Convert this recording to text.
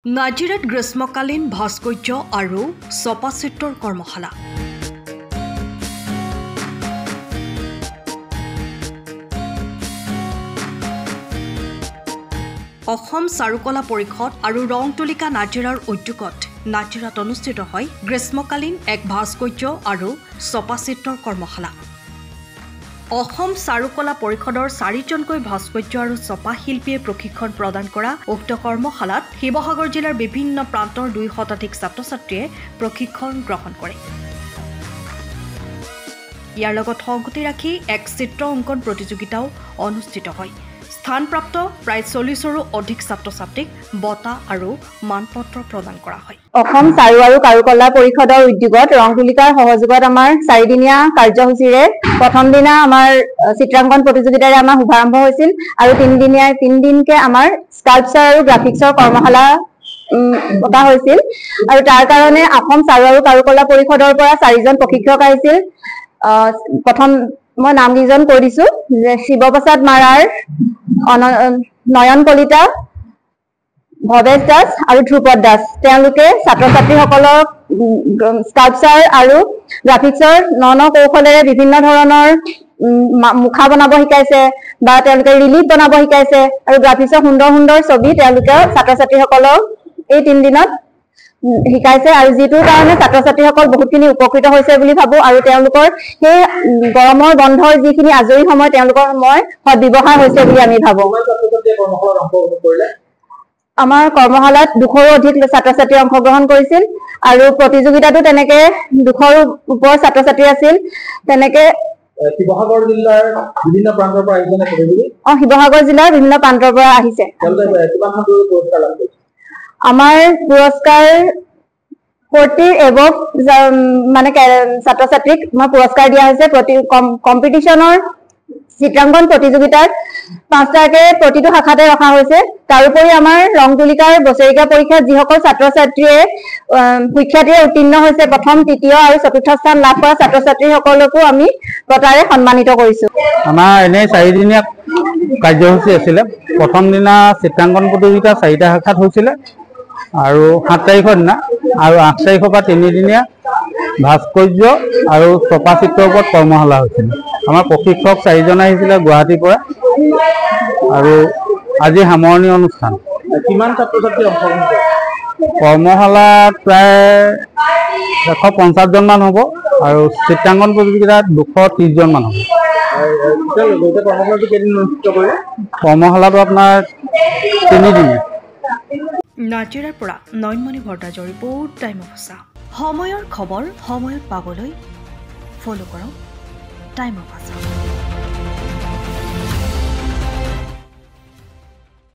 নাজিৰাত গ্ৰীষ্মকালীন ভাস্কৰ্য আৰু চপাচিত্ৰৰ কৰ্মশালা। অসম চাৰুকলা পৰিষদ আৰু ৰং তুলিকা নাজিৰাৰ উদ্যোগত নাজিৰাত অনুষ্ঠিত হয় গ্ৰীষ্মকালীন এক ভাস্কৰ্য আৰু চপাচিত্ৰৰ কৰ্মশালা। অসম চাৰুকলা পৰিষদৰ 4জনকৈ ভাস্কৰ্য আৰু চপা শিল্পীয়ে প্ৰশিক্ষণ প্ৰদান কৰা উক্ত কৰ্মশালাত শিৱসাগৰ জিলাৰ বিভিন্ন প্ৰান্তৰ 200 শতাধিক ছাত্ৰ-ছাত্ৰীয়ে প্ৰশিক্ষণ গ্ৰহণ কৰে। ইয়াৰ লগত সংগতি ৰাখি এক চিত্ৰ অংকন প্ৰতিযোগিতাও অনুষ্ঠিত হয়। স্থানপ্ৰাপ্ত প্ৰায় 40ৰো অধিক ছাত্ৰ-ছাত্ৰীক বঁটা আৰু মানপত্ৰ প্ৰদান কৰা হয়। অসম চাৰু আৰু কাৰুকলা পৰিষদৰ উদ্যোগত ৰং তুলিকাৰ সহযোগত আমাৰ 4দিনীয়া কাৰ্যসূচীৰে প্ৰথম দিনা আমাৰ চিত্ৰাংকন প্ৰতিযোগিতাৰে আমাৰ শুভাৰম্ভ হৈছিল আৰু 3 দিনকে আমাৰ স্কাল্পচাৰ আৰু গ্ৰাফিক্সৰ কৰ্মশালা পতা হৈছিল আৰু তাৰ কাৰণে অসম চাৰু আৰু কাৰুকলা পৰিষদৰ পৰা 4জন প্ৰশিক্ষক আহিছিল। প্ৰথম মই নাম কেইজন কৈ দিছো যে শিৱপ্ৰসাদ মাৰাৰ, নয়ন কলিতা, ভৱেশ দাস আৰু ধ্ৰুপদ দাস। তেওঁলোকে ছাত্ৰ-ছাত্ৰীসকলক স্কাল্পচাৰ আৰু গ্ৰাফিক্সৰ ন কৌশলেৰে বিভিন্ন ধৰণৰ মুখা বনাব শিকাইছে বা তেওঁলোকে ৰিলিফ বনাব শিকাইছে আৰু গ্ৰাফিক্সৰ সুন্দৰ সুন্দৰ ছবি তেওঁলোকে ছাত্ৰ-ছাত্ৰীসকলক এই 3 দিনত শিকাইছে আৰু যিটোৰ কাৰণে ছাত্ৰ-ছাত্ৰীসকল বহুতখিনি উপকৃত হৈছে বুলি ভাবো আৰু তেওঁলোকৰ সেই গৰমৰ বন্ধৰ যিখিনি আজৰি সময় তেওঁলোকৰ সময় সদব্যৱহাৰ হৈছে বুলি আমি ভাবো। আমাৰ কৰ্মশালাত 200ৰো অধিক ছাত্ৰ-ছাত্ৰী অংশগ্ৰহণ কৰিছিল আৰু প্ৰতিযোগিতাতো তেনেকে 200ৰো ওপৰ ছাত্ৰ-ছাত্ৰী আছিল। তেনেকে শিৱসাগৰ জিলাৰ বিভিন্ন প্ৰান্তৰ পৰা আহিছে নে? শিৱসাগৰ জিলাৰ বিভিন্ন প্ৰান্তৰ পৰা আহিছে। আমাৰ পুৰস্কাৰ 40 এবভ মানে ছাত্ৰ-ছাত্ৰীক পুৰস্কাৰ দিয়া হৈছে। প্ৰতি কম্পিটিশ্যনৰ চিত্ৰাংকন প্ৰতিযোগিতাত 5টাকে প্ৰতিটো শাখাতে ৰখা হৈছে। তাৰোপৰি আমাৰ ৰং তুলিকাৰ বছৰেকীয়া পৰীক্ষাত যিসকল ছাত্ৰ-ছাত্ৰীয়ে সুখ্যাতিৰে উত্তীৰ্ণ হৈছে, প্ৰথম, তৃতীয় আৰু চতুৰ্থ স্থান লাভ কৰা ছাত্ৰ-ছাত্ৰীসকলকো আমি বঁটাৰে সন্মানিত কৰিছো। আমাৰ এনে 4দিনীয়া কাৰ্যসূচী আছিলে। প্ৰথম দিনা চিত্ৰাংকন প্ৰতিযোগিতা 4টা শাখাত হৈছিলে আৰু 7 তাৰিখৰ দিনা আৰু 8 তাৰিখৰ পৰা 3দিনীয়া ভাস্কৰ্য আৰু চপাচিত্ৰৰ ওপৰত কৰ্মশালা হৈছিল। আমাৰ প্ৰশিক্ষক 4জন আহিছিলে গুৱাহাটীৰ পৰা আৰু আজি সামৰণি অনুষ্ঠান। কিমান ছাত্ৰ-ছাত্ৰী অংশগ্ৰহণ কৰে? কৰ্মশালাত প্ৰায় 150জন মান হ'ব আৰু চিত্ৰাংকন প্ৰতিযোগিতাত 230জন মান হ'ব। কৰ্মশালাটো আপোনাৰ 3দিনীয়া। নাজিৰাৰ পৰা নয়নমণি ভট্টাচাৰ্যৰ ৰিপৰ্ট, টাইম অফ আছা। সময়ৰ খবৰ সময়ত পাবলৈ ফলো কৰক টাইম অফ আছা।